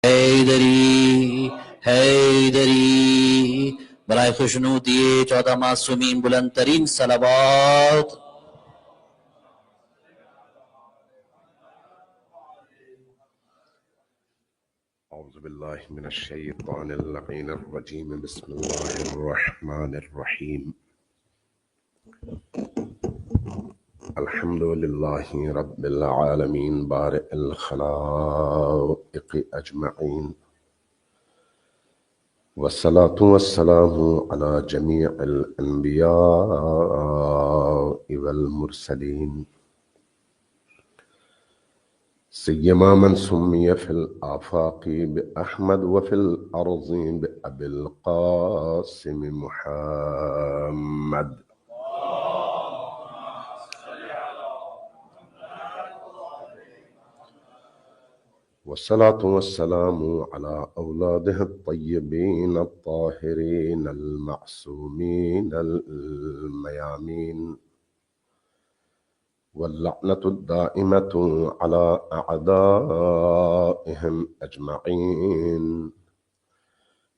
حیدری حیدری برائے خوشنودی 14 معصومین بلند ترین صلوات۔ اعوذ باللہ من الشیطان اللعین الرجیم، بسم اللہ الرحمن الرحیم۔ الحمد للہ رب العالمین بارئ الخلائق اجمعین، والصلاة والسلام علی جمیع الانبیاء والمرسلین، سیما من سمی فی الآفاق بأحمد وفی الارض بأبی القاسم محمد۔ والصلاة والسلام على أولاده الطيبين الطاهرين المعصومين الميامين، واللعنة الدائمة على أعدائهم أجمعين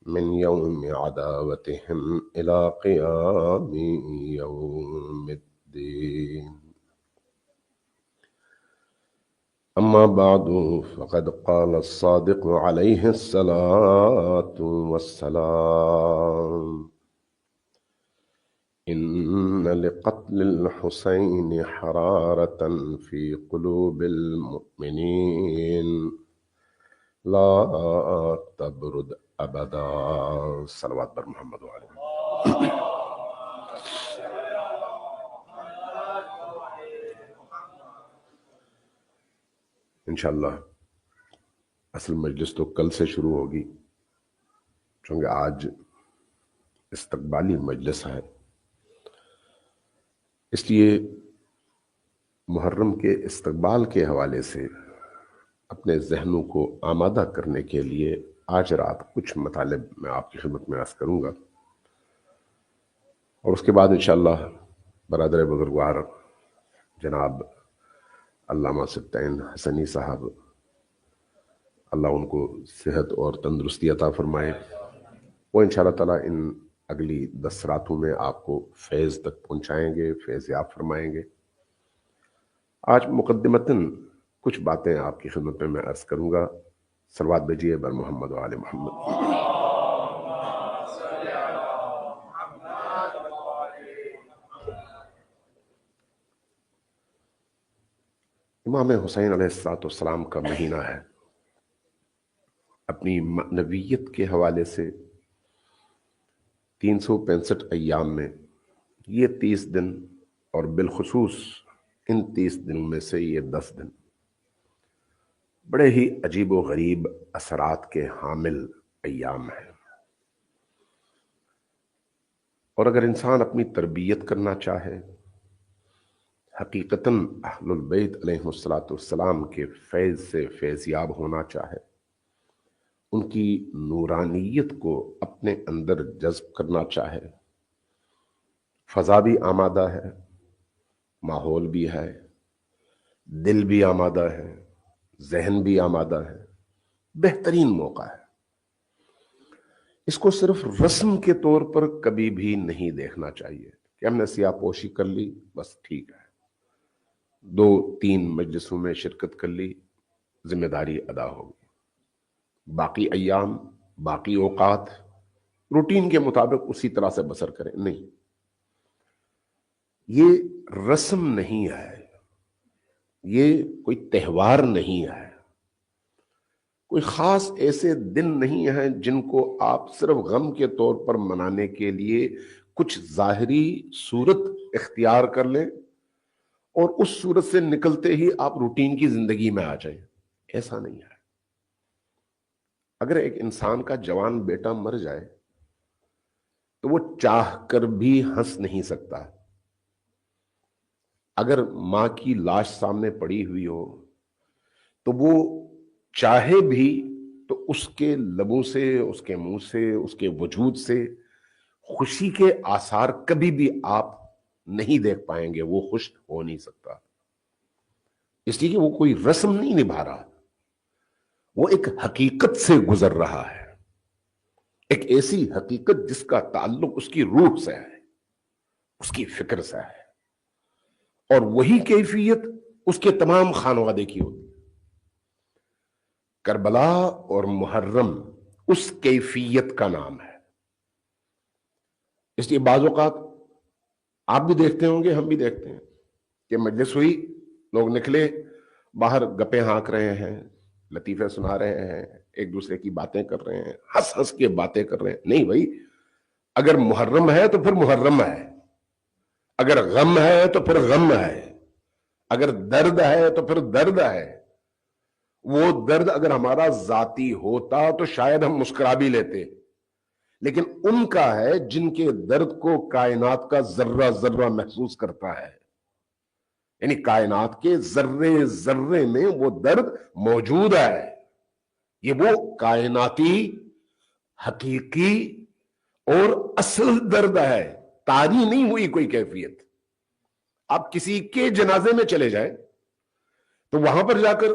من يوم عداوتهم إلى قيام يوم الدين. أما بعد، فقد قال الصادق عليه الصلاة والسلام: إن لقتل الحسين حرارة في قلوب المؤمنين لا تبرد أبدا۔ صلوات بر محمد وعلى انشاءاللہ اصل مجلس تو کل سے شروع ہوگی، چونکہ آج استقبالی مجلس ہے، اس لیے محرم کے استقبال کے حوالے سے اپنے ذہنوں کو آمادہ کرنے کے لیے آج رات کچھ مطالب میں آپ کی خدمت میں عرض کروں گا، اور اس کے بعد انشاءاللہ برادر بزرگوار جناب علامہ سبطین حسنی صاحب، اللہ ان کو صحت اور تندرستی عطا فرمائے، وہ انشاءاللہ تعالیٰ ان اگلی 10 راتوں میں آپ کو فیض تک پہنچائیں گے، فیض یاب فرمائیں گے۔ آج مقدمتاً کچھ باتیں آپ کی خدمت میں عرض کروں گا۔ صلوات بھیجیے بر محمد و آل محمد۔ امام حسین علیہ السلام کا مہینہ ہے، اپنی معنویت کے حوالے سے 365 ایام میں یہ 30 دن، اور بالخصوص ان 30 دنوں میں سے یہ 10 دن بڑے ہی عجیب و غریب اثرات کے حامل ایام ہیں، اور اگر انسان اپنی تربیت کرنا چاہے، حقیقتاً اہل البیت علیہ السلام کے فیض سے فیضیاب ہونا چاہے، ان کی نورانیت کو اپنے اندر جذب کرنا چاہے، فضا بھی آمادہ ہے، ماحول بھی ہے، دل بھی آمادہ ہے، ذہن بھی آمادہ ہے، بہترین موقع ہے۔ اس کو صرف رسم کے طور پر کبھی بھی نہیں دیکھنا چاہیے کہ ہم نے سیاہ پوشی کر لی بس ٹھیک ہے، 2-3 مجلسوں میں شرکت کر لی، ذمہ داری ادا ہوگی، باقی ایام، باقی اوقات روٹین کے مطابق اسی طرح سے بسر کریں۔ نہیں، یہ رسم نہیں ہے، یہ کوئی تہوار نہیں ہے، کوئی خاص ایسے دن نہیں ہیں جن کو آپ صرف غم کے طور پر منانے کے لیے کچھ ظاہری صورت اختیار کر لیں اور اس صورت سے نکلتے ہی آپ روٹین کی زندگی میں آ جائیں۔ ایسا نہیں ہے۔ اگر ایک انسان کا جوان بیٹا مر جائے تو وہ چاہ کر بھی ہنس نہیں سکتا۔ اگر ماں کی لاش سامنے پڑی ہوئی ہو تو وہ چاہے بھی تو اس کے لبوں سے، اس کے منہ سے، اس کے وجود سے خوشی کے آثار کبھی بھی آپ نہیں دیکھ پائیں گے، وہ خوش ہو نہیں سکتا، اس لیے کہ وہ کوئی رسم نہیں نبھا رہا، وہ ایک حقیقت سے گزر رہا ہے، ایک ایسی حقیقت جس کا تعلق اس کی روح سے ہے، اس کی فکر سے ہے، اور وہی کیفیت اس کے تمام خانوادے کی ہوتی ہے۔ کربلا اور محرم اس کیفیت کا نام ہے۔ اس لیے بعض اوقات آپ بھی دیکھتے ہوں گے، ہم بھی دیکھتے ہیں کہ مجلس ہوئی، لوگ نکلے باہر، گپیں ہانک رہے ہیں، لطیفے سنا رہے ہیں، ایک دوسرے کی باتیں کر رہے ہیں، ہنس ہنس کے باتیں کر رہے ہیں۔ نہیں بھائی، اگر محرم ہے تو پھر محرم ہے، اگر غم ہے تو پھر غم ہے، اگر درد ہے تو پھر درد ہے۔ وہ درد اگر ہمارا ذاتی ہوتا تو شاید ہم مسکرا بھی لیتے، لیکن ان کا ہے جن کے درد کو کائنات کا ذرہ ذرہ محسوس کرتا ہے، یعنی کائنات کے ذرے ذرے میں وہ درد موجود ہے۔ یہ وہ کائناتی، حقیقی اور اصل درد ہے، طاری نہیں ہوئی کوئی کیفیت۔ آپ کسی کے جنازے میں چلے جائیں تو وہاں پر جا کر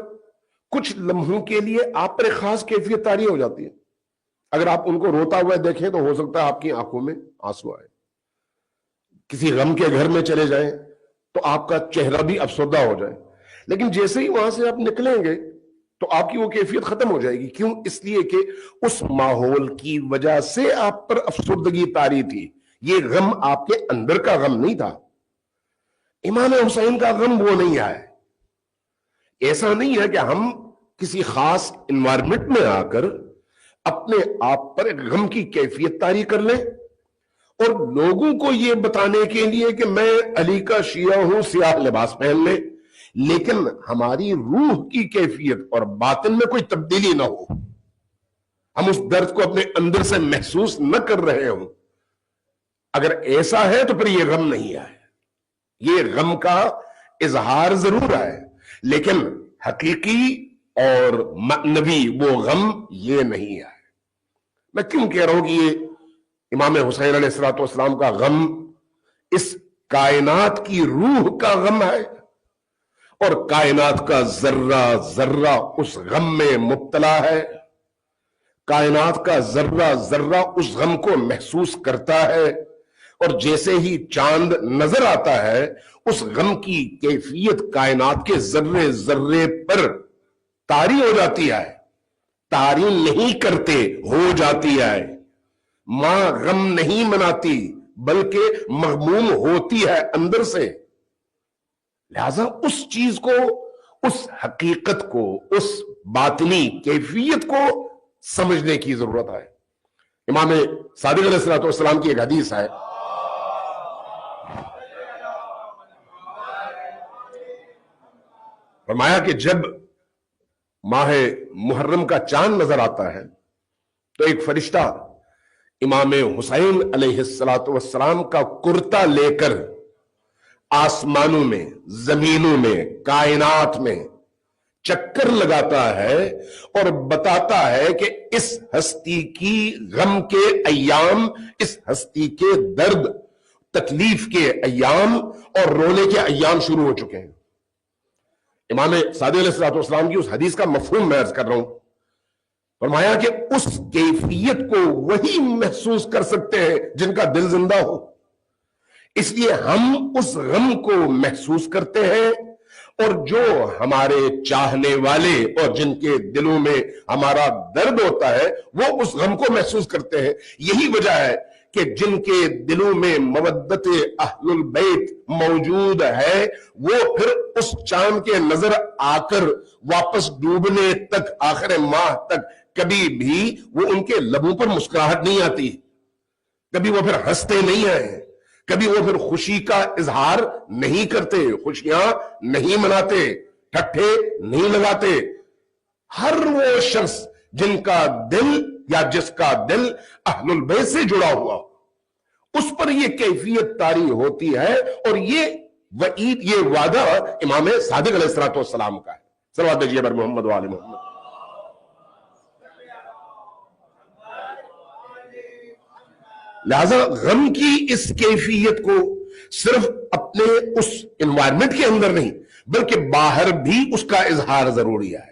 کچھ لمحوں کے لیے آپ پر ایک خاص کیفیت طاری ہو جاتی ہے۔ اگر آپ ان کو روتا ہوا دیکھیں تو ہو سکتا ہے آپ کی آنکھوں میں آنسو آئے۔ کسی غم کے گھر میں چلے جائیں تو آپ کا چہرہ بھی افسردہ ہو جائے، لیکن جیسے ہی وہاں سے آپ نکلیں گے تو آپ کی وہ کیفیت ختم ہو جائے گی۔ کیوں؟ اس لیے کہ اس ماحول کی وجہ سے آپ پر افسردگی طاری تھی۔ یہ غم آپ کے اندر کا غم نہیں تھا۔ امام حسین کا غم وہ نہیں ہے۔ ایسا نہیں ہے کہ ہم کسی خاص انوائرمنٹ میں آ کر اپنے آپ پر ایک غم کی کیفیت طاری کر لیں اور لوگوں کو یہ بتانے کے لیے کہ میں علی کا شیعہ ہوں، سیاہ لباس پہن لیں، لیکن ہماری روح کی کیفیت اور باطن میں کوئی تبدیلی نہ ہو، ہم اس درد کو اپنے اندر سے محسوس نہ کر رہے ہوں۔ اگر ایسا ہے تو پھر یہ غم نہیں ہے۔ یہ غم کا اظہار ضرور ہے، لیکن حقیقی اور معنوی وہ غم یہ نہیں ہے۔ میں کیوں کہہ رہا ہوں کہ یہ امام حسین علیہ السلام کا غم اس کائنات کی روح کا غم ہے، اور کائنات کا ذرہ ذرہ اس غم میں مبتلا ہے، کائنات کا ذرہ ذرہ اس غم کو محسوس کرتا ہے، اور جیسے ہی چاند نظر آتا ہے اس غم کی کیفیت کائنات کے ذرے ذرے پر طاری ہو جاتی ہے۔ طاری نہیں کرتے، ہو جاتی ہے۔ ماں غم نہیں مناتی بلکہ مغموم ہوتی ہے اندر سے۔ لہذا اس چیز کو، اس حقیقت کو، اس باطنی کیفیت کو سمجھنے کی ضرورت ہے۔ امام صادق علیہ السلام کی ایک حدیث ہے، فرمایا کہ جب ماہ محرم کا چاند نظر آتا ہے تو ایک فرشتہ امام حسین علیہ السلام کا کرتا لے کر آسمانوں میں، زمینوں میں، کائنات میں چکر لگاتا ہے اور بتاتا ہے کہ اس ہستی کی غم کے ایام، اس ہستی کے درد، تکلیف کے ایام اور رونے کے ایام شروع ہو چکے ہیں۔ امام صادق علیہ السلام کی اس حدیث کا مفہوم میں عرض کر رہا ہوں۔ فرمایا کہ اس کیفیت کو وہی محسوس کر سکتے ہیں جن کا دل زندہ ہو، اس لیے ہم اس غم کو محسوس کرتے ہیں، اور جو ہمارے چاہنے والے اور جن کے دلوں میں ہمارا درد ہوتا ہے وہ اس غم کو محسوس کرتے ہیں۔ یہی وجہ ہے کہ جن کے دلوں میں مودت اہل البیت موجود ہے وہ پھر اس چاند کے نظر آ کر واپس ڈوبنے تک، آخر ماہ تک کبھی بھی وہ ان کے لبوں پر مسکراہٹ نہیں آتی، کبھی وہ پھر ہنستے نہیں ہیں، کبھی وہ پھر خوشی کا اظہار نہیں کرتے، خوشیاں نہیں مناتے، ٹھٹھے نہیں لگاتے۔ ہر وہ شخص جن کا دل یا جس کا دل اہل البیت سے جڑا ہوا اس پر یہ کیفیت طاری ہوتی ہے، اور یہ وعید، یہ وعدہ امام صادق علیہ السلام کا ہے۔ صلوات دیجیے بر محمد و آل محمد۔ لہذا غم کی اس کیفیت کو صرف اپنے اس انوائرمنٹ کے اندر نہیں بلکہ باہر بھی اس کا اظہار ضروری ہے،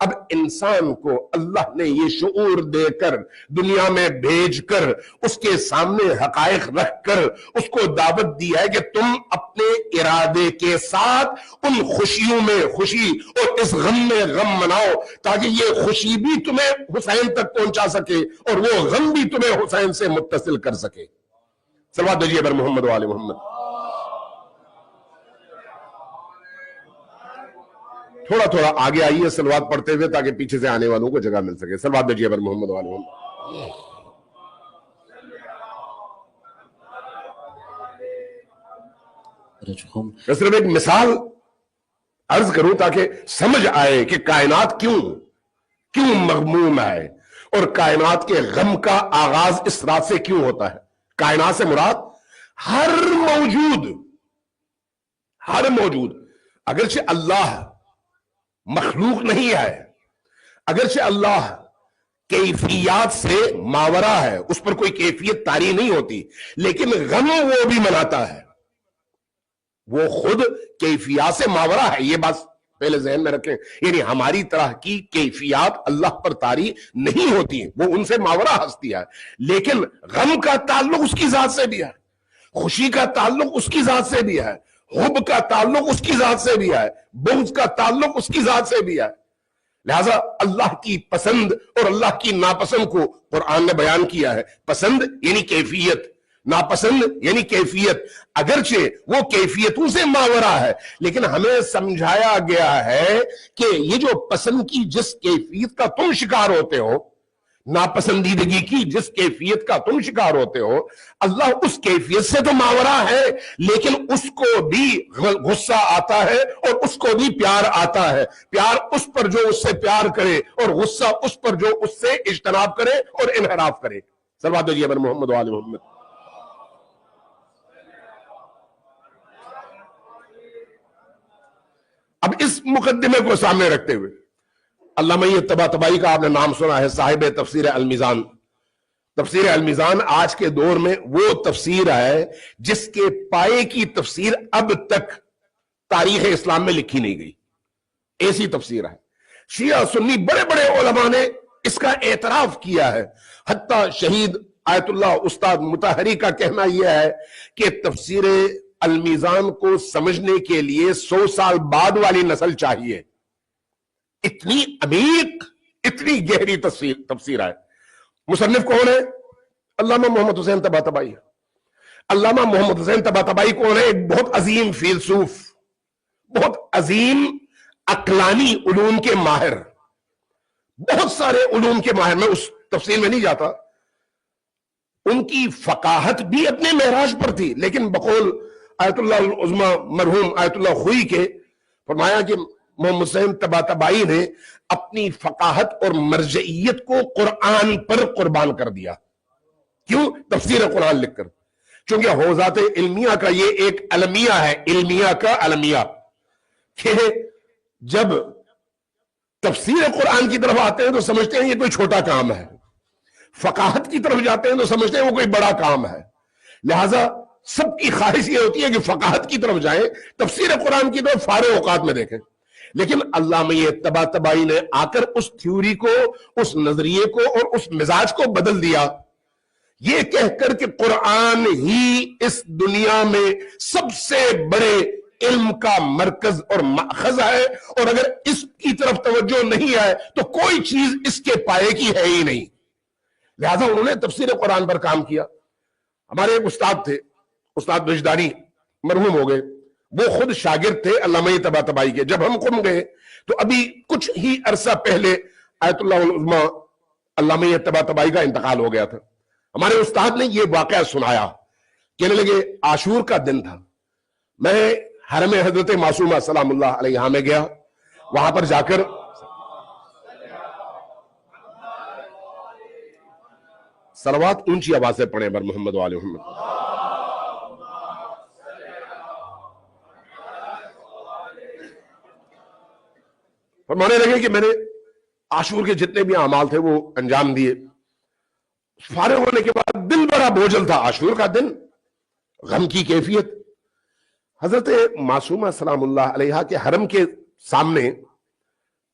اب انسان کو اللہ نے یہ شعور دے کر دنیا میں بھیج کر اس کے سامنے حقائق رکھ کر اس کو دعوت دی ہے کہ تم اپنے ارادے کے ساتھ ان خوشیوں میں خوشی اور اس غم میں غم مناؤ، تاکہ یہ خوشی بھی تمہیں حسین تک پہنچا سکے اور وہ غم بھی تمہیں حسین سے متصل کر سکے۔ صلوات بھیجیے بر محمد و آل محمد۔ تھوڑا تھوڑا آگے آئیے صلوات پڑھتے ہوئے تاکہ پیچھے سے آنے والوں کو جگہ مل سکے۔ صلوات بھیجیے بر محمد و آل محمد۔ میں صرف ایک مثال عرض کروں تاکہ سمجھ آئے کہ کائنات کیوں مغموم ہے اور کائنات کے غم کا آغاز اس رات سے کیوں ہوتا ہے۔ کائنات سے مراد ہر موجود اگرچہ اللہ مخلوق نہیں ہے، اگرچہ اللہ کیفیات سے ماورا ہے، اس پر کوئی کیفیت طاری نہیں ہوتی، لیکن غم وہ بھی مناتا ہے، وہ خود کیفیات سے ماورا ہے۔ یہ بات پہلے ذہن میں رکھیں، یعنی ہماری طرح کی کیفیات اللہ پر طاری نہیں ہوتی، وہ ان سے ماورا ہستی ہے، لیکن غم کا تعلق اس کی ذات سے بھی ہے، خوشی کا تعلق اس کی ذات سے بھی ہے، حب کا تعلق اس کی ذات سے بھی ہے، بغض کا تعلق اس کی ذات سے بھی ہے۔ لہذا اللہ کی پسند اور اللہ کی ناپسند کو قرآن نے بیان کیا ہے۔ پسند یعنی کیفیت، ناپسند یعنی کیفیت، اگرچہ وہ کیفیتوں سے ماورا ہے، لیکن ہمیں سمجھایا گیا ہے کہ یہ جو پسند کی جس کیفیت کا تم شکار ہوتے ہو، ناپسندیدگی کی جس کیفیت کا تم شکار ہوتے ہو، اللہ اس کیفیت سے تو ماورا ہے، لیکن اس کو بھی غصہ آتا ہے اور اس کو بھی پیار آتا ہے۔ پیار اس پر جو اس سے پیار کرے اور غصہ اس پر جو اس سے اجتناب کرے اور انحراف کرے۔ صلوات بھیجیے بر محمد و آل محمد۔ اب اس مقدمے کو سامنے رکھتے ہوئے علامہ طباطبائی کا آپ نے نام سنا ہے، صاحب تفسیر المیزان۔ تفسیر المیزان آج کے دور میں وہ تفسیر ہے جس کے پائے کی تفسیر اب تک تاریخ اسلام میں لکھی نہیں گئی، ایسی تفسیر ہے۔ شیعہ سنی بڑے بڑے علماء نے اس کا اعتراف کیا ہے، حتیٰ شہید آیت اللہ استاد مطہری کا کہنا یہ ہے کہ تفسیر المیزان کو سمجھنے کے لیے 100 سال بعد والی نسل چاہیے، اتنی عمیق، اتنی گہری تفسیر ہے۔ مصنف کون ہے؟ علامہ محمد حسین طباطبائی۔ علامہ محمد حسین طباطبائی کون ہے؟ ایک بہت عظیم فیلسوف، بہت عظیم عقلانی علوم کے ماہر، بہت سارے علوم کے ماہر، میں اس تفصیل میں نہیں جاتا۔ ان کی فقاہت بھی اپنے معراج پر تھی، لیکن بقول آیت اللہ العظمی مرحوم آیت اللہ خوئی کے فرمایا کہ محمد حسین طباطبائی نے اپنی فقاہت اور مرجعیت کو قرآن پر قربان کر دیا۔ کیوں؟ تفسیر قرآن لکھ کر، چونکہ حوزات علمیہ کا یہ ایک المیہ ہے، علمیہ کا المیہ، کہ جب تفسیر قرآن کی طرف آتے ہیں تو سمجھتے ہیں یہ کوئی چھوٹا کام ہے، فقاہت کی طرف جاتے ہیں تو سمجھتے ہیں وہ کوئی بڑا کام ہے۔ لہذا سب کی خواہش یہ ہوتی ہے کہ فقاہت کی طرف جائیں، تفسیر قرآن کی طرف فارغ اوقات میں دیکھیں، لیکن علامہ طباطبائی نے آ کر اس تھیوری کو، اس نظریے کو اور اس مزاج کو بدل دیا، یہ کہہ کر کہ قرآن ہی اس دنیا میں سب سے بڑے علم کا مرکز اور ماخذ ہے، اور اگر اس کی طرف توجہ نہیں ہے تو کوئی چیز اس کے پائے کی ہے ہی نہیں۔ لہذا انہوں نے تفسیر قرآن پر کام کیا۔ ہمارے ایک استاد تھے، استاد وجدانی، مرحوم ہو گئے، وہ خود شاگرد تھے علامہ طباطبائی کے۔ جب ہم قم گئے تو ابھی کچھ ہی عرصہ پہلے آیت اللہ العظمی علامہ طباطبائی کا انتقال ہو گیا تھا۔ ہمارے استاد نے یہ واقعہ سنایا، کہنے لگے عاشور کا دن تھا، میں حرم حضرت معصومہ سلام اللہ علیہا میں گیا، وہاں پر جا کر صلوات اونچی آواز سے پڑھیں بر محمد و آل محمد۔ فرمانے لگے کہ میں نے عاشور کے جتنے بھی اعمال تھے وہ انجام دیے، فارغ ہونے کے بعد دل بڑا بوجھل تھا، عاشور کا دن، غم کی کیفیت۔ حضرت معصومہ سلام اللہ علیہا کے حرم کے سامنے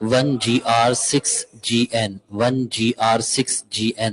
1GR6GN 1GR6GN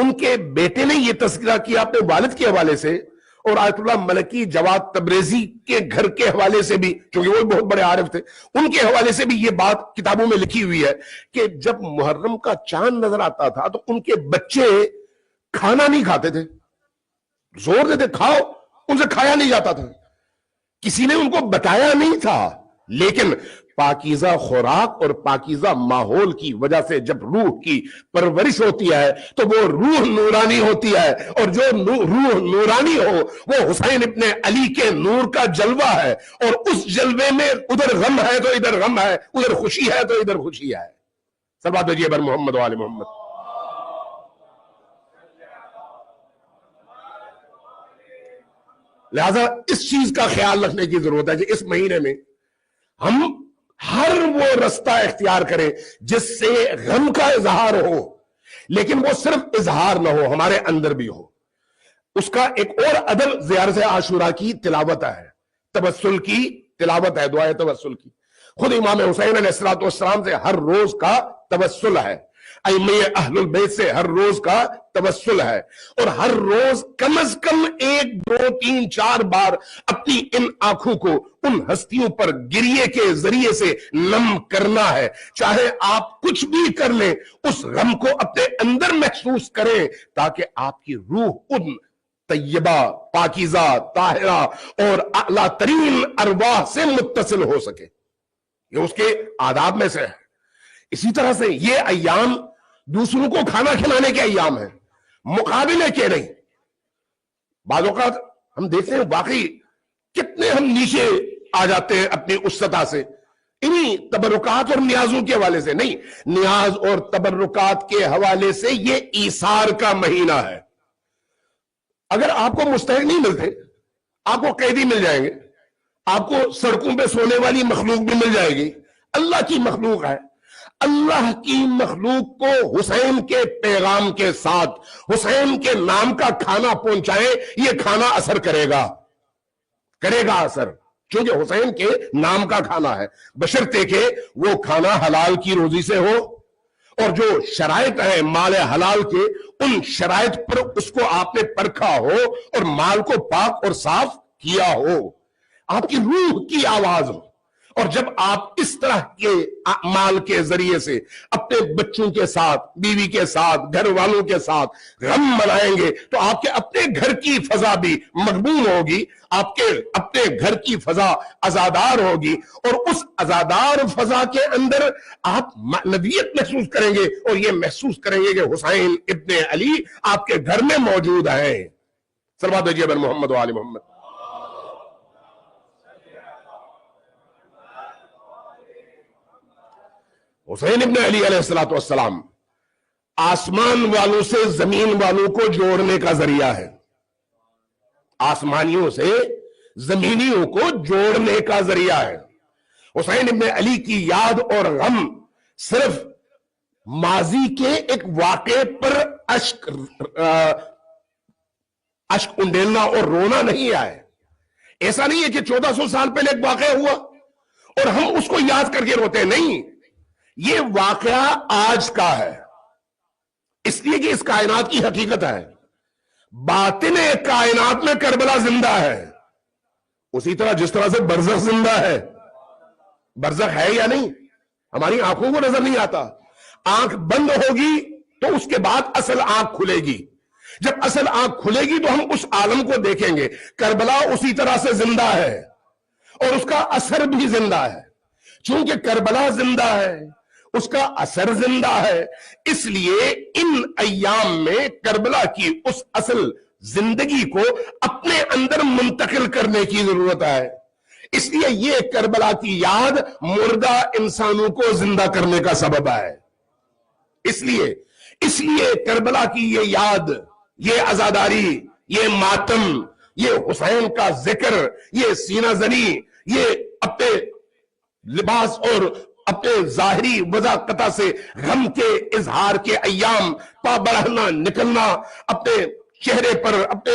ان کے بیٹے نے یہ تذکرہ کیا اپنے والد کے حوالے سے، اور آیت اللہ ملکی جواد تبریزی کے گھر کے حوالے سے بھی، چونکہ وہ بہت بڑے عارف تھے، ان کے حوالے سے بھی یہ بات کتابوں میں لکھی ہوئی ہے کہ جب محرم کا چاند نظر آتا تھا تو ان کے بچے کھانا نہیں کھاتے تھے، زور دیتے کھاؤ، ان سے کھایا نہیں جاتا تھا، کسی نے ان کو بتایا نہیں تھا، لیکن پاکیزہ خوراک اور پاکیزہ ماحول کی وجہ سے جب روح کی پرورش ہوتی ہے تو وہ روح نورانی ہوتی ہے، اور جو روح نورانی ہو وہ حسین ابن علی کے نور کا جلوہ ہے، اور اس جلوے میں ادھر غم ہے تو ادھر غم ہے، ادھر خوشی ہے تو ادھر خوشی ہے۔ صلوات بھیجیے بر محمد و آل محمد۔ لہذا اس چیز کا خیال رکھنے کی ضرورت ہے کہ اس مہینے میں ہم ہر وہ رستہ اختیار کریں جس سے غم کا اظہار ہو، لیکن وہ صرف اظہار نہ ہو، ہمارے اندر بھی ہو۔ اس کا ایک اور ادب زیارت عاشورہ کی تلاوت ہے، تبسل کی تلاوت ہے، دعائے تبسل کی۔ خود امام حسین علیہ السلام سے ہر روز کا تبسل ہے، ائمہ اہل البیت سے ہر روز کا تبسل ہے، اور ہر روز کم از کم 1 2 3 4 بار اپنی ان آنکھوں کو ان ہستیوں پر گریے کے ذریعے سے نم کرنا ہے۔ چاہے آپ کچھ بھی کر لیں، اس غم کو اپنے اندر محسوس کریں تاکہ آپ کی روح ان طیبہ، پاکیزہ، طاہرہ اور اعلیٰ ترین ارواح سے متصل ہو سکے۔ یہ اس کے آداب میں سے ہے۔ اسی طرح سے یہ ایام دوسروں کو کھانا کھلانے کے ایام ہیں، مقابلے کے نہیں۔ بعض اوقات ہم دیکھتے ہیں واقعی کتنے ہم نیچے آ جاتے ہیں اپنی اس سطح سے، انہی تبرکات اور نیازوں کے حوالے سے نہیں، نیاز اور تبرکات کے حوالے سے یہ ایثار کا مہینہ ہے۔ اگر آپ کو مستحق نہیں ملتے، آپ کو قیدی مل جائیں گے، آپ کو سڑکوں پہ سونے والی مخلوق بھی مل جائے گی، اللہ کی مخلوق ہے۔ اللہ کی مخلوق کو حسین کے پیغام کے ساتھ حسین کے نام کا کھانا پہنچائے، یہ کھانا اثر کرے گا اثر، چونکہ حسین کے نام کا کھانا ہے، بشرطے کہ وہ کھانا حلال کی روزی سے ہو، اور جو شرائط ہیں مال حلال کے، ان شرائط پر اس کو آپ نے پرکھا ہو اور مال کو پاک اور صاف کیا ہو، آپ کی روح کی آواز ہو۔ اور جب آپ اس طرح کے اعمال کے ذریعے سے اپنے بچوں کے ساتھ، بیوی کے ساتھ، گھر والوں کے ساتھ غم منائیں گے تو آپ کے اپنے گھر کی فضا بھی مغبون ہوگی، آپ کے اپنے گھر کی فضا عزادار ہوگی، اور اس عزادار فضا کے اندر آپ معنویت محسوس کریں گے، اور یہ محسوس کریں گے کہ حسین ابن علی آپ کے گھر میں موجود ہیں۔ صلوات بھیجیے بر محمد و آل محمد۔ حسین ابن علی علیہ السلام آسمان والوں سے زمین والوں کو جوڑنے کا ذریعہ ہے، آسمانیوں سے زمینیوں کو جوڑنے کا ذریعہ ہے۔ حسین ابن علی کی یاد اور غم صرف ماضی کے ایک واقعے پر اشک انڈیلنا اور رونا نہیں آئے۔ ایسا نہیں ہے کہ 1400 سال پہلے ایک واقعہ ہوا اور ہم اس کو یاد کر کے روتے ہیں، نہیں، یہ واقعہ آج کا ہے، اس لیے کہ اس کائنات کی حقیقت ہے۔ باطن کائنات میں کربلا زندہ ہے، اسی طرح جس طرح سے برزخ زندہ ہے۔ برزخ ہے یا نہیں؟ ہماری آنکھوں کو نظر نہیں آتا، آنکھ بند ہوگی تو اس کے بعد اصل آنکھ کھلے گی، جب اصل آنکھ کھلے گی تو ہم اس عالم کو دیکھیں گے۔ کربلا اسی طرح سے زندہ ہے اور اس کا اثر بھی زندہ ہے، چونکہ کربلا زندہ ہے، اس کا اثر زندہ ہے، اس لیے ان ایام میں کربلا کی اس اصل زندگی کو اپنے اندر منتقل کرنے کی ضرورت ہے۔ اس لیے یہ کربلا کی یاد مردہ انسانوں کو زندہ کرنے کا سبب ہے۔ اس لیے کربلا کی یہ یاد، یہ عزاداری، یہ ماتم، یہ حسین کا ذکر، یہ سینہ زنی، یہ اپنے لباس اور اپنے ظاہری وضاقتہ سے غم کے اظہار کے ایام، پا بڑھنا، نکلنا، اپنے چہرے پر، اپنے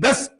10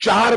4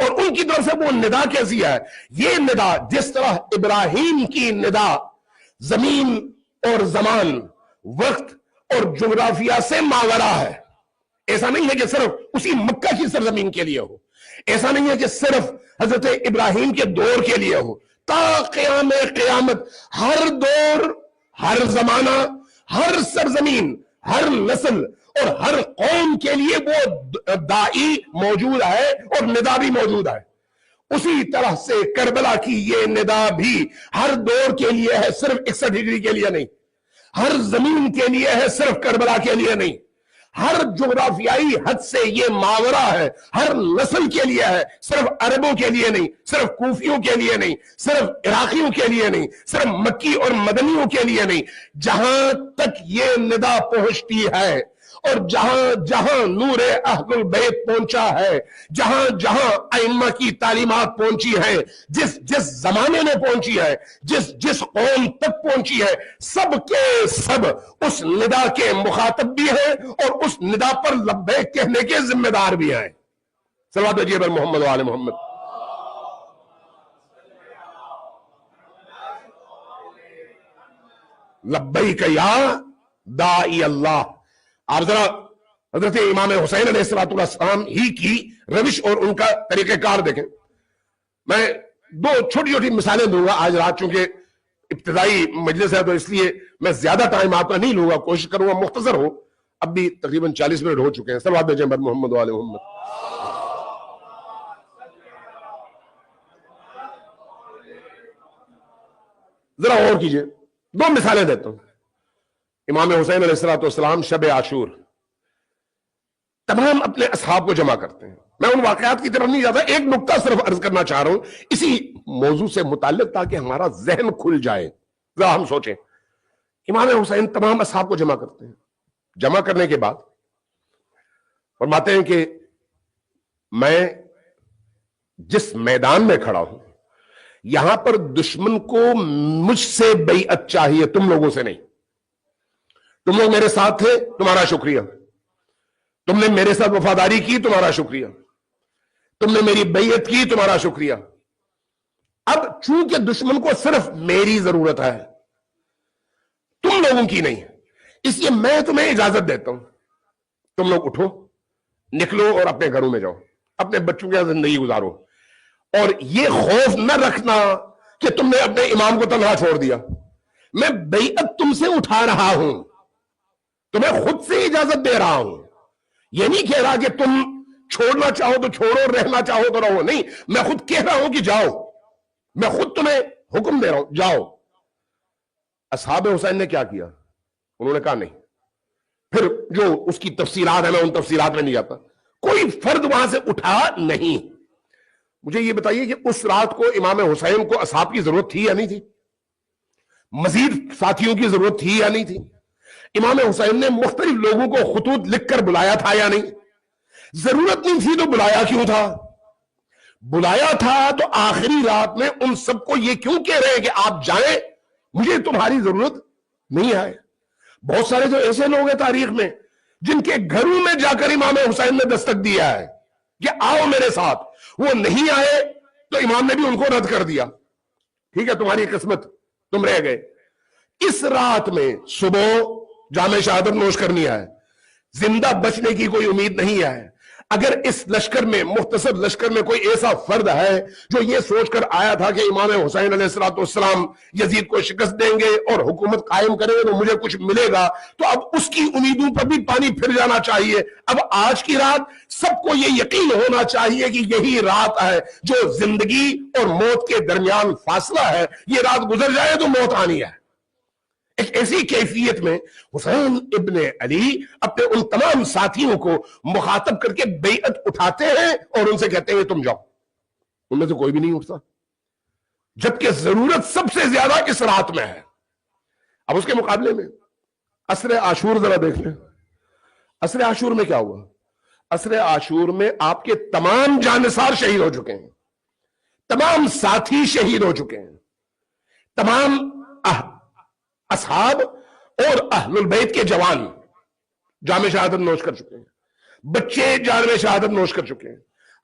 اور ان کی طرف سے وہ ندا کیسی ہے؟ یہ ندا جس طرح ابراہیم کی ندا زمین اور زمان، وقت اور جغرافیہ سے ماورا ہے. ایسا نہیں ہے کہ صرف اسی مکہ کی سرزمین کے لیے ہو، ایسا نہیں ہے کہ صرف حضرت ابراہیم کے دور کے لیے ہو. تا قیام قیامت ہر دور، ہر زمانہ، ہر سرزمین، ہر نسل اور ہر قوم کے لیے وہ داعی موجود ہے اور ندا بھی موجود ہے. اسی طرح سے کربلا کی یہ ندا بھی ہر دور کے لیے ہے، صرف 61 ڈگری کے لیے نہیں. ہر زمین کے لیے ہے، صرف کربلا کے لیے نہیں. ہر جغرافیائی حد سے یہ ماورا ہے، ہر نسل کے لیے ہے، صرف عربوں کے لیے نہیں، صرف کوفیوں کے لیے نہیں، صرف عراقیوں کے لیے نہیں، صرف مکی اور مدنیوں کے لیے نہیں. جہاں تک یہ ندا پہنچتی ہے اور جہاں جہاں نور اہل البیت پہنچا ہے، جہاں جہاں ائمہ کی تعلیمات پہنچی ہیں، جس جس زمانے میں پہنچی ہے، جس جس قوم تک پہنچی ہے، سب کے سب اس ندا کے مخاطب بھی ہیں اور اس ندا پر لبیک کہنے کے ذمہ دار بھی ہیں. صلوات بھیجیے بر محمد و آل محمد. لبیک یا داعی اللہ. آپ ذرا حضرت امام حسین علیہ السلام ہی کی روش اور ان کا طریقہ کار دیکھیں. میں دو چھوٹی چھوٹی مثالیں دوں گا آج رات، چونکہ ابتدائی مجلس ہے تو اس لیے میں زیادہ ٹائم آپ کا نہیں لوں گا، کوشش کروں گا مختصر ہو. اب بھی تقریباً 40 منٹ ہو چکے ہیں. صلوات بھیجیں بر محمد و آل محمد. ذرا غور کیجئے، دو مثالیں دیتا ہوں. امام حسین علیہ السلام شب عاشور تمام اپنے اصحاب کو جمع کرتے ہیں. میں ان واقعات کی طرف نہیں جاتا، ایک نکتہ صرف عرض کرنا چاہ رہا ہوں اسی موضوع سے متعلق تاکہ ہمارا ذہن کھل جائے. ذرا ہم سوچیں. امام حسین تمام اصحاب کو جمع کرتے ہیں. جمع کرنے کے بعد فرماتے ہیں کہ میں جس میدان میں کھڑا ہوں یہاں پر دشمن کو مجھ سے بیعت چاہیے، تم لوگوں سے نہیں. تم لوگ میرے ساتھ تھے، تمہارا شکریہ. تم نے میرے ساتھ وفاداری کی، تمہارا شکریہ. تم نے میری بیعت کی، تمہارا شکریہ. اب چونکہ دشمن کو صرف میری ضرورت ہے، تم لوگوں کی نہیں، اس لیے میں تمہیں اجازت دیتا ہوں. تم لوگ اٹھو، نکلو اور اپنے گھروں میں جاؤ، اپنے بچوں کے زندگی گزارو. اور یہ خوف نہ رکھنا کہ تم نے اپنے امام کو تنہا چھوڑ دیا. میں بیعت تم سے اٹھا رہا ہوں، تمہیں خود سے اجازت دے رہا ہوں. یہ نہیں کہہ رہا کہ تم چھوڑنا چاہو تو چھوڑو، رہنا چاہو تو رہو. نہیں، میں خود کہہ رہا ہوں کہ جاؤ. میں خود تمہیں حکم دے رہا ہوں، جاؤ. اصحاب حسین نے کیا کیا؟ انہوں نے کہا نہیں. پھر جو اس کی تفصیلات ہیں میں ان تفصیلات میں نہیں جاتا. کوئی فرد وہاں سے اٹھا نہیں. مجھے یہ بتائیے کہ اس رات کو امام حسین کو اصحاب کی ضرورت تھی یا نہیں تھی؟ مزید ساتھیوں کی ضرورت تھی یا نہیں تھی؟ امام حسین نے مختلف لوگوں کو خطوط لکھ کر بلایا تھا یا نہیں؟ ضرورت نہیں تھی تو بلایا کیوں تھا؟ بلایا تھا تو آخری رات میں ان سب کو یہ کیوں کہہ رہے ہیں کہ آپ جائیں، مجھے تمہاری ضرورت نہیں ہے؟ بہت سارے جو ایسے لوگ ہیں تاریخ میں جن کے گھروں میں جا کر امام حسین نے دستک دیا ہے کہ آؤ میرے ساتھ، وہ نہیں آئے تو امام نے بھی ان کو رد کر دیا. ٹھیک ہے، تمہاری قسمت، تم رہ گئے. اس رات میں صبح جامع شہادت نوش کرنی ہے، زندہ بچنے کی کوئی امید نہیں ہے. اگر اس لشکر میں، مختصر لشکر میں، کوئی ایسا فرد ہے جو یہ سوچ کر آیا تھا کہ امام حسین علیہ السلام یزید کو شکست دیں گے اور حکومت قائم کریں گے تو مجھے کچھ ملے گا، تو اب اس کی امیدوں پر بھی پانی پھر جانا چاہیے. اب آج کی رات سب کو یہ یقین ہونا چاہیے کہ یہی رات ہے جو زندگی اور موت کے درمیان فاصلہ ہے. یہ رات گزر جائے تو موت آنی ہے. ایک ایسی کیفیت میں حسین ابن علی اپنے ان تمام ساتھیوں کو مخاطب کر کے بیعت اٹھاتے ہیں اور ان سے کہتے ہیں تم جاؤ. ان میں سے کوئی بھی نہیں اٹھتا، جبکہ ضرورت سب سے زیادہ اس رات میں ہے. اب اس کے مقابلے میں عصر عاشور ذرا دیکھ لیں. عصر عاشور میں کیا ہوا؟ عصر عاشور میں آپ کے تمام جانثار شہید ہو چکے ہیں، تمام ساتھی شہید ہو چکے ہیں، تمام اصحاب اور اہل البیت کے جوان جامع شہادت نوش کر چکے ہیں، بچے جامع شہادت نوش کر چکے ہیں.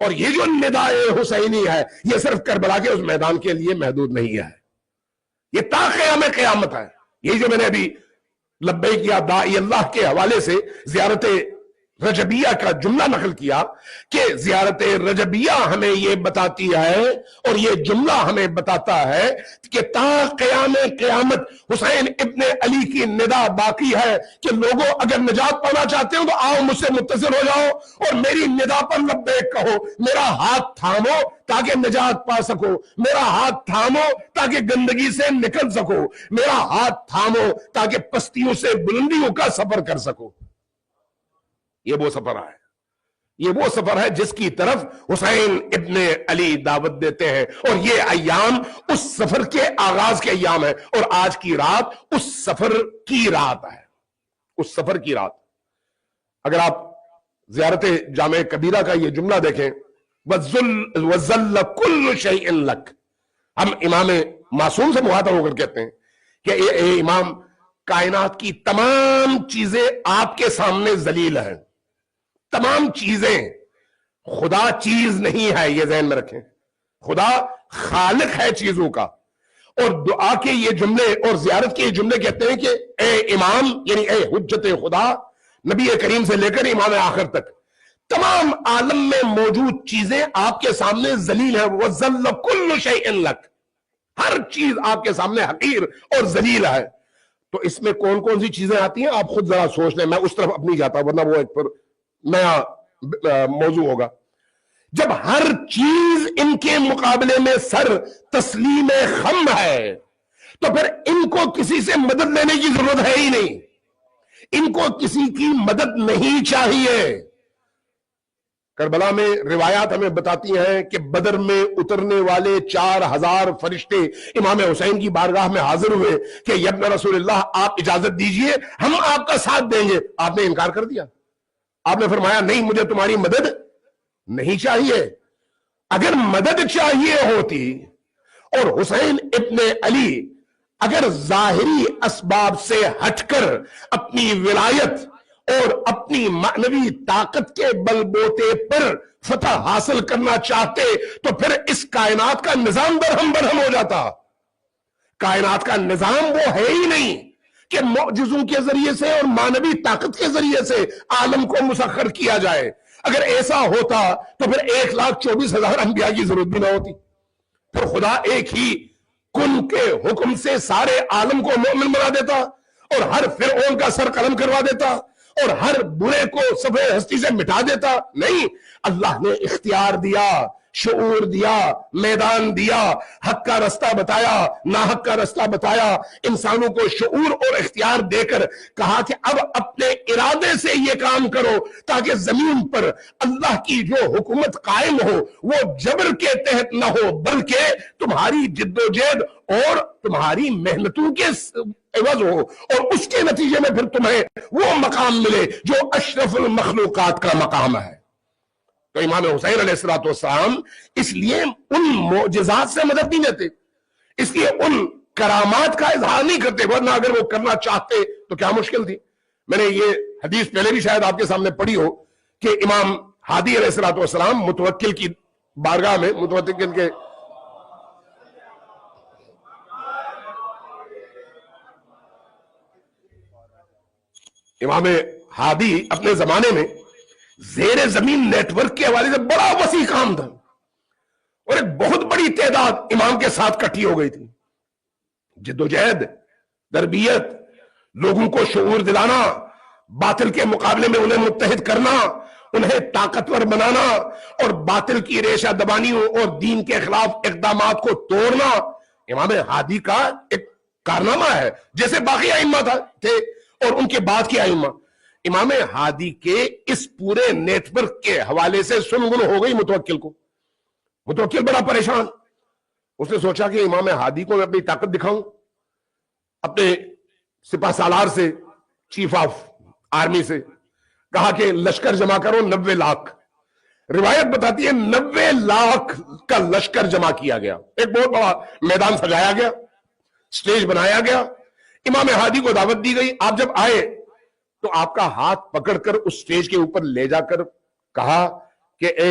اور یہ جو ندائے حسینی ہے یہ صرف کربلا کے اس میدان کے لیے محدود نہیں ہے، یہ تا قیام قیامت ہے۔ یہ جو میں نے ابھی لبیک یا داعی اللہ کے حوالے سے زیارت رجبیہ کا جملہ نقل کیا کہ زیارت رجبیہ ہمیں یہ بتاتی ہے اور یہ جملہ ہمیں بتاتا ہے کہ تا قیام قیامت حسین ابن علی کی ندا باقی ہے کہ لوگوں اگر نجات پانا چاہتے ہو تو آؤ مجھ سے متصل ہو جاؤ اور میری ندا پر لبیک کہو، میرا ہاتھ تھامو تاکہ نجات پا سکو، میرا ہاتھ تھامو تاکہ گندگی سے نکل سکو، میرا ہاتھ تھامو تاکہ پستیوں سے بلندیوں کا سفر کر سکو۔ یہ وہ سفر ہے، یہ وہ سفر ہے جس کی طرف حسین ابن علی دعوت دیتے ہیں، اور یہ ایام اس سفر کے آغاز کے ایام ہیں، اور آج کی رات اس سفر کی رات ہے، اس سفر کی رات۔ اگر آپ زیارت جامع کبیرہ کا یہ جملہ دیکھیں، وَذَلَّ كُلُّ شَيْءٍ لَكَ، ہم امام معصوم سے مخاطب ہو کر کہتے ہیں کہ اے امام، کائنات کی تمام چیزیں آپ کے سامنے ذلیل ہیں، تمام چیزیں۔ خدا چیز نہیں ہے، یہ ذہن میں رکھیں، خدا خالق ہے چیزوں کا۔ اور دعا کے یہ جملے اور زیارت کے یہ جملے کہتے ہیں کہ اے امام، یعنی اے حجت خدا، نبی کریم سے لے کر امام آخر تک تمام عالم میں موجود چیزیں آپ کے سامنے ذلیل ہیں۔ وَذَلَّ كُلُّ شَيْءٍ لَكَ، ہر چیز آپ کے سامنے حقیر اور ذلیل ہے۔ تو اس میں کون کون سی چیزیں آتی ہیں آپ خود ذرا سوچ لیں، میں اس طرف اپنی جاتا ورنہ وہ ایک پر نیا موضوع ہوگا۔ جب ہر چیز ان کے مقابلے میں سر تسلیم خم ہے تو پھر ان کو کسی سے مدد لینے کی ضرورت ہے ہی نہیں، ان کو کسی کی مدد نہیں چاہیے۔ کربلا میں روایات ہمیں بتاتی ہیں کہ بدر میں اترنے والے 4000 فرشتے امام حسین کی بارگاہ میں حاضر ہوئے کہ یا ابن رسول اللہ، آپ اجازت دیجئے، ہم آپ کا ساتھ دیں گے۔ آپ نے انکار کر دیا، آپ نے فرمایا نہیں، مجھے تمہاری مدد نہیں چاہیے۔ اگر مدد چاہیے ہوتی اور حسین ابن علی اگر ظاہری اسباب سے ہٹ کر اپنی ولایت اور اپنی معنوی طاقت کے بل بوتے پر فتح حاصل کرنا چاہتے تو پھر اس کائنات کا نظام برہم برہم ہو جاتا۔ کائنات کا نظام وہ ہے ہی نہیں کہ معجزوں کے ذریعے سے اور مانوی طاقت کے ذریعے سے عالم کو مسخر کیا جائے۔ اگر ایسا ہوتا تو پھر 1,24,000 انبیاء کی ضرورت بھی نہ ہوتی، پھر خدا ایک ہی کن کے حکم سے سارے عالم کو مومن بنا دیتا اور ہر فرعون کا سر قلم کروا دیتا اور ہر برے کو صفحہ ہستی سے مٹا دیتا۔ نہیں، اللہ نے اختیار دیا، شعور دیا، میدان دیا، حق کا رستہ بتایا، ناحق کا رستہ بتایا، انسانوں کو شعور اور اختیار دے کر کہا کہ اب اپنے ارادے سے یہ کام کرو تاکہ زمین پر اللہ کی جو حکومت قائم ہو وہ جبر کے تحت نہ ہو بلکہ تمہاری جد و جہد اور تمہاری محنتوں کے عوض ہو، اور اس کے نتیجے میں پھر تمہیں وہ مقام ملے جو اشرف المخلوقات کا مقام ہے۔ تو امام حسین علیہ السلام اس لیے ان معجزات سے مدد نہیں لیتے، اس لیے ان کرامات کا اظہار نہیں کرتے، ورنہ اگر وہ کرنا چاہتے تو کیا مشکل تھی۔ میں نے یہ حدیث پہلے بھی شاید آپ کے سامنے پڑھی ہو کہ امام ہادی علیہ السلام متوکل کی بارگاہ میں، متوکل کے امام ہادی اپنے زمانے میں زیر زمین نیٹ ورک کے حوالے سے بڑا وسیع کام تھا اور ایک بہت بڑی تعداد امام کے ساتھ کٹھی ہو گئی تھی۔ جدوجہد، تربیت، لوگوں کو شعور دلانا، باطل کے مقابلے میں انہیں متحد کرنا، انہیں طاقتور بنانا اور باطل کی ریشہ دبانیوں اور دین کے خلاف اقدامات کو توڑنا امام ہادی کا ایک کارنامہ ہے، جیسے باقی ائمہ تھے اور ان کے بعد کے ائمہ۔ امام ہادی کے اس پورے نیٹ ورک کے حوالے سے سنگن ہو گئی متوکل کو۔ متوکل بڑا پریشان، اس نے سوچا کہ امام ہادی کو میں اپنی طاقت دکھاؤں، اپنے سپہ سالار سے، چیف آف آرمی سے کہا کہ لشکر جمع کرو 90 لاکھ۔ روایت بتاتی ہے 90 لاکھ کا لشکر جمع کیا گیا، ایک بہت بڑا میدان سجایا گیا، سٹیج بنایا گیا، امام ہادی کو دعوت دی گئی۔ آپ جب آئے تو آپ کا ہاتھ پکڑ کر اس سٹیج کے اوپر لے جا کر کہا کہ اے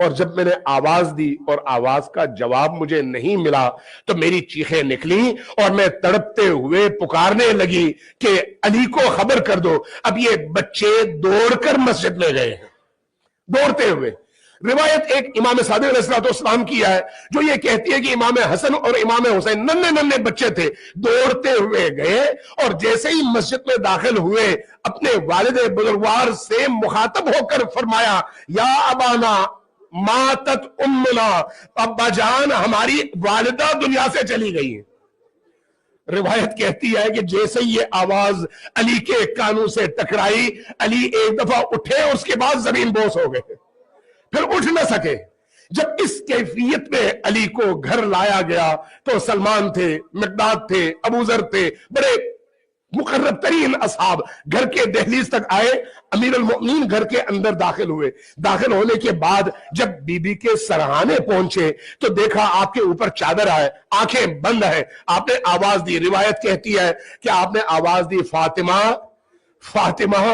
اور جب میں نے آواز دی اور آواز کا جواب مجھے نہیں ملا تو میری چیخیں نکلی اور میں تڑپتے ہوئے پکارنے لگی کہ علی کو خبر کر دو. اب یہ بچے دوڑ کر مسجد میں گئے ہیں، دوڑتے ہوئے. روایت ایک امام صادق علیہ السلام کی ہے جو یہ کہتی ہے کہ امام حسن اور امام حسین ننھے ننھے بچے تھے، دوڑتے ہوئے گئے اور جیسے ہی مسجد میں داخل ہوئے اپنے والد بزرگوار سے مخاطب ہو کر فرمایا یا ابانا ماتت امنا، ابا جان ہماری والدہ دنیا سے چلی گئی ہیں. روایت کہتی ہے کہ جیسے یہ آواز علی کے کانوں سے ٹکرائی، علی ایک دفعہ اٹھے اور اس کے بعد زمین بوس ہو گئے، پھر اٹھ نہ سکے. جب اس کیفیت میں علی کو گھر لایا گیا تو سلمان تھے، مقداد تھے، ابو ذر تھے، بڑے مقرب ترین اصحاب گھر کے دہلیز تک آئے. امیر المؤمنین گھر کے اندر داخل ہوئے. داخل ہونے کے بعد جب بی بی کے سرہانے پہنچے تو دیکھا آپ کے اوپر چادر ہے، آنکھیں بند ہے. آپ نے آواز دی. روایت کہتی ہے کہ آپ نے آواز دی فاطمہ فاطمہ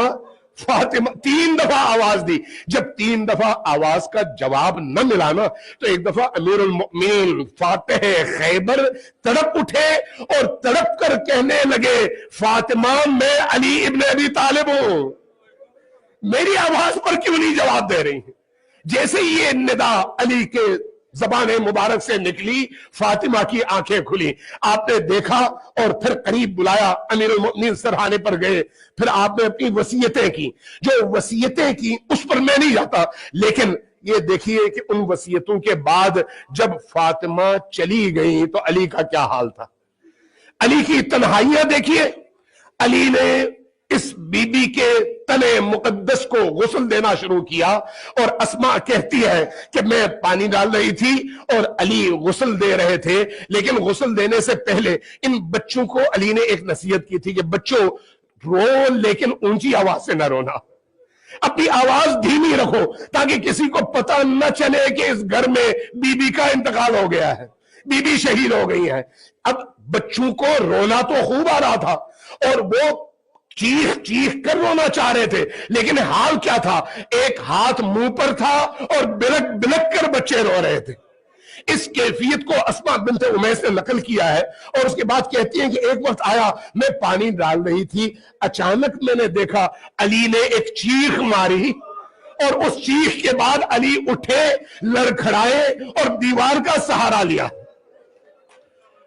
فاطمہ، 3 دفعہ آواز دی. جب 3 دفعہ آواز کا جواب نہ ملا نا تو ایک دفعہ امیر المؤمنین فاتح خیبر تڑپ اٹھے اور تڑپ کر کہنے لگے فاطمہ میں علی ابن ابی طالب ہوں، میری آواز پر کیوں نہیں جواب دے رہی ہیں؟ جیسے ہی یہ ندا علی کے زبان مبارک سے نکلی فاطمہ کی آنکھیں کھلی. آپ نے دیکھا اور پھر قریب بلایا، امیر المؤمنین سرہانے پر گئے. پھر آپ نے اپنی وصیتیں کی. جو وصیتیں کی اس پر میں نہیں جاتا، لیکن یہ دیکھیے کہ ان وصیتوں کے بعد جب فاطمہ چلی گئی تو علی کا کیا حال تھا. علی کی تنہائیاں دیکھیے. علی نے اس بی بی کے تن مقدس کو غسل دینا شروع کیا اور اسماء کہتی ہے کہ میں پانی ڈال رہی تھی اور علی غسل دے رہے تھے، لیکن غسل دینے سے پہلے ان بچوں کو علی نے ایک نصیحت کی تھی کہ بچوں رو لیکن اونچی آواز سے نہ رونا، اپنی آواز دھیمی رکھو تاکہ کسی کو پتہ نہ چلے کہ اس گھر میں بی بی کا انتقال ہو گیا ہے، بی بی شہید ہو گئی ہے. اب بچوں کو رونا تو خوب آ رہا تھا اور وہ چیخ چیخ کر رونا چاہ رہے تھے، لیکن حال کیا تھا، ایک ہاتھ منہ پر تھا اور بلک بلک کر بچے رو رہے تھے. اس کیفیت کو اسماء بنت امیس نے نقل کیا ہے اور اس کے بعد کہتی ہیں کہ ایک وقت آیا میں پانی ڈال رہی تھی، اچانک میں نے دیکھا علی نے ایک چیخ ماری اور اس چیخ کے بعد علی اٹھے، لڑکھڑائے اور دیوار کا سہارا لیا.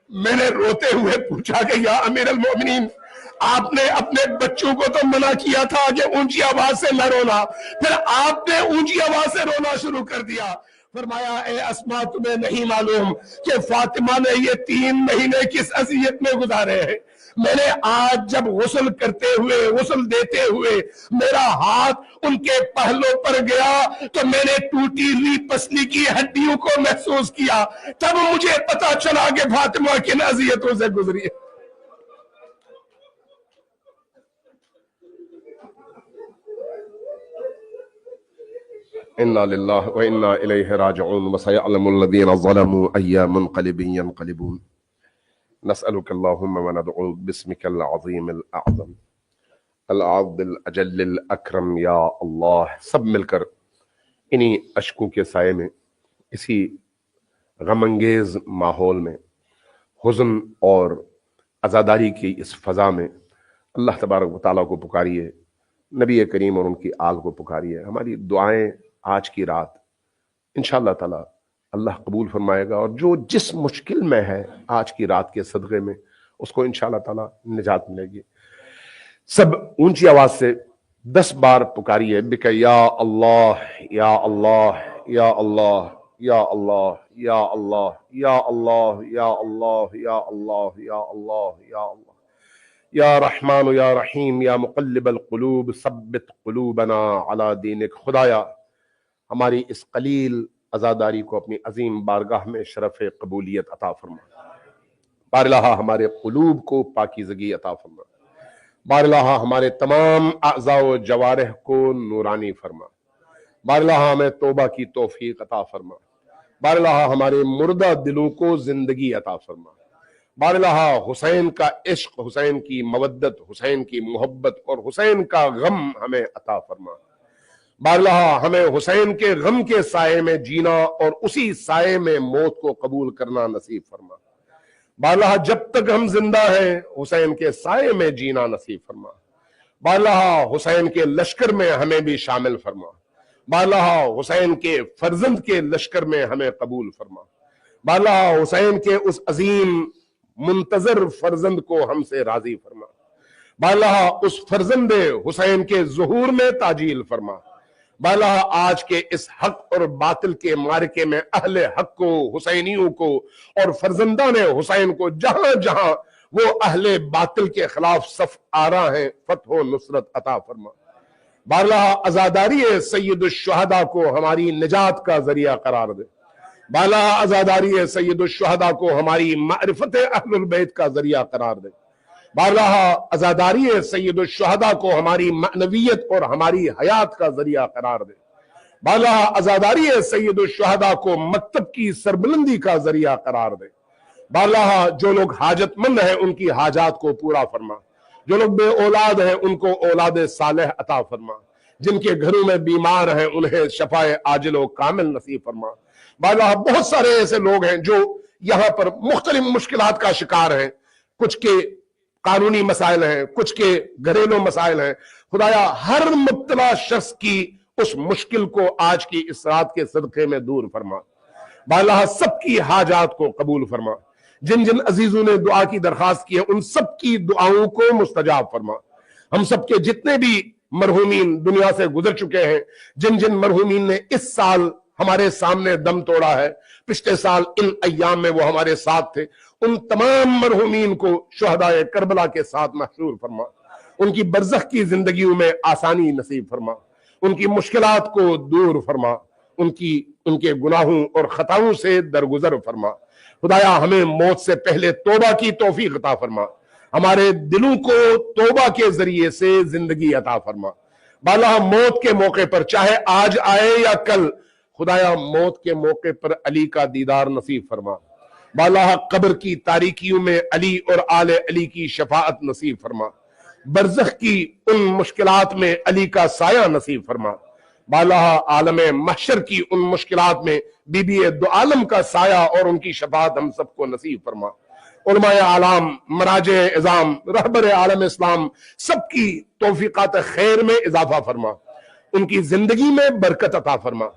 میں نے روتے ہوئے پوچھا کہ یا امیر المؤمنین، آپ نے اپنے بچوں کو تو منع کیا تھا کہ اونچی آواز سے نہ رونا، پھر آپ نے اونچی آواز سے رونا شروع کر دیا. فرمایا اے اسماء تمہیں نہیں معلوم کہ فاطمہ نے یہ 3 مہینے کس اذیت میں گزارے ہیں. میں نے آج جب غسل کرتے ہوئے غسل دیتے ہوئے میرا ہاتھ ان کے پہلوں پر گیا تو میں نے ٹوٹی ہوئی پسلی کی ہڈیوں کو محسوس کیا، تب مجھے پتا چلا کہ فاطمہ کن اذیتوں سے گزری ہے. انا للہ و انا الیہ راجعون وسيعلم الذين ظلموا اي منقلب ينقلبون. نسألك اللهم وندعوك باسمك العظيم الاعظم العظ الاجل الاکرم یا اللہ. سب مل کر انہی اشکوں کے سائے میں، اسی غم انگیز ماحول میں، حزن اور عزاداری کی اس فضا میں اللہ تبارک و تعالیٰ کو پکاریے، نبی کریم اور ان کی آل کو پکاریے. ہماری دعائیں آج کی رات انشاءاللہ تعالی اللہ قبول فرمائے گا، اور جو جس مشکل میں ہے آج کی رات کے صدقے میں اس کو انشاءاللہ تعالی نجات ملے گی. سب اونچی آواز سے 10 بار پکاریے بک یا اللہ یا اللہ یا اللہ یا اللہ یا اللہ یا اللہ یا اللہ یا اللہ یا اللہ یا اللہ یا رحمان یا رحیم یا مقلب القلوب ثبت قلوبنا علی دینک. خدایا ہماری اس قلیل عزاداری کو اپنی عظیم بارگاہ میں شرف قبولیت عطا فرما. بار الہ ہمارے قلوب کو پاکیزگی عطا فرما. بار الہ ہمارے تمام اعضاء و جوارح کو نورانی فرما. بار الہ ہمیں توبہ کی توفیق عطا فرما. بار الہ ہمارے مردہ دلوں کو زندگی عطا فرما. بار الہ حسین کا عشق، حسین کی مودت، حسین کی محبت اور حسین کا غم ہمیں عطا فرما. بارہا ہمیں حسین کے غم کے سائے میں جینا اور اسی سائے میں موت کو قبول کرنا نصیب فرما. بارہا جب تک ہم زندہ ہیں حسین کے سائے میں جینا نصیب فرما. بارہا حسین کے لشکر میں ہمیں بھی شامل فرما. بارہا حسین کے فرزند کے لشکر میں ہمیں قبول فرما. بارہا حسین کے اس عظیم منتظر فرزند کو ہم سے راضی فرما. بارہا اس فرزند حسین کے ظہور میں تاجیل فرما. بارہا آج کے اس حق اور باطل کے معرکے میں اہل حق کو، حسینیوں کو اور فرزندان حسین کو جہاں جہاں وہ اہل باطل کے خلاف صف آرا ہیں فتح و نصرت عطا فرما. بارہا عزاداری سید الشہداء کو ہماری نجات کا ذریعہ قرار دے. بارہا عزاداری سید الشہداء کو ہماری معرفت اہل البیت کا ذریعہ قرار دے. بارہا عزاداری سید الشہداء کو ہماری معنویت اور ہماری حیات کا ذریعہ قرار دے. بارہا عزاداری سید الشہداء کو مکتب کی سربلندی کا ذریعہ قرار دے. بارہا جو لوگ حاجت مند ہیں ان کی حاجات کو پورا فرما. جو لوگ بے اولاد ہیں ان کو اولاد صالح عطا فرما. جن کے گھروں میں بیمار ہیں انہیں شفائے عاجل و کامل نصیب فرما. بارہا بہت سارے ایسے لوگ ہیں جو یہاں پر مختلف مشکلات کا شکار ہیں. کچھ کے قانونی مسائل ہیں، کچھ کے گھریلو مسائل ہیں. خدایا ہر مبتلا شخص کی اس مشکل کو آج کی اس رات کے صدقے میں دور فرما. بارہا سب کی حاجات کو قبول فرما. جن جن عزیزوں نے دعا کی درخواست کی ہے ان سب کی دعاؤں کو مستجاب فرما. ہم سب کے جتنے بھی مرحومین دنیا سے گزر چکے ہیں، جن جن مرحومین نے اس سال ہمارے سامنے دم توڑا ہے، پچھلے سال ان ایام میں وہ ہمارے ساتھ تھے، ان تمام مرحومین کو شہداء کربلا کے ساتھ محشور فرما. ان کی برزخ کی زندگیوں میں آسانی نصیب فرما. ان کی مشکلات کو دور فرما. ان کے گناہوں اور خطاؤں سے درگزر فرما. خدایا ہمیں موت سے پہلے توبہ کی توفیق عطا فرما. ہمارے دلوں کو توبہ کے ذریعے سے زندگی عطا فرما. بالا موت کے موقع پر چاہے آج آئے یا کل، خدایا موت کے موقع پر علی کا دیدار نصیب فرما. بالا قبر کی تاریکیوں میں علی اور آل علی کی شفاعت نصیب فرما. برزخ کی ان مشکلات میں علی کا سایہ نصیب فرما. بالا عالم محشر کی ان مشکلات میں بی بی دو عالم کا سایہ اور ان کی شفاعت ہم سب کو نصیب فرما. علماء اعلام، مراجع اعظام، رہبر عالم اسلام سب کی توفیقات خیر میں اضافہ فرما. ان کی زندگی میں برکت عطا فرما.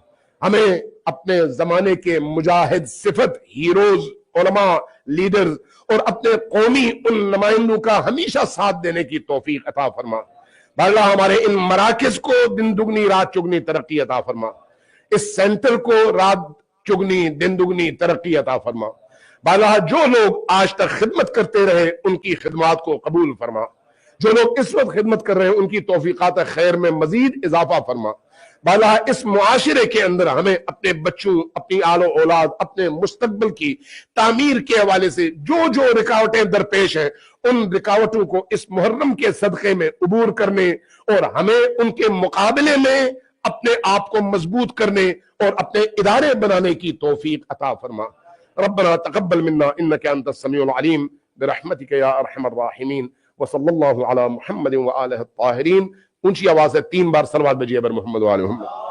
ہمیں اپنے زمانے کے مجاہد صفت، ہیروز، علماء، لیڈرز اور اپنے قومی ان نمائندوں کا ہمیشہ ساتھ دینے کی توفیق عطا فرما. اللہ ہمارے ان مراکز کو دن دگنی رات چگنی ترقی عطا فرما. اس سینٹر کو رات چگنی دن دگنی ترقی عطا فرما. بالا جو لوگ آج تک خدمت کرتے رہے ان کی خدمات کو قبول فرما. جو لوگ اس وقت خدمت کر رہے ہیں ان کی توفیقات خیر میں مزید اضافہ فرما. بالا اس معاشرے کے اندر ہمیں اپنے بچوں، اپنی آل و اولاد، اپنے مستقبل کی تعمیر کے حوالے سے جو جو رکاوٹیں درپیش ہیں ان رکاوٹوں کو اس محرم کے صدقے میں عبور کرنے اور ہمیں ان کے مقابلے میں اپنے آپ کو مضبوط کرنے اور اپنے ادارے بنانے کی توفیق عطا فرما. ربنا تقبل منا انك انت السميع العليم برحمتك يا ارحم الراحمين وصلی اللہ علی محمد وآلہ الطاہرین. اونچی آواز سے 3 بار صلوات بجیے بر محمد وآلہ محمد.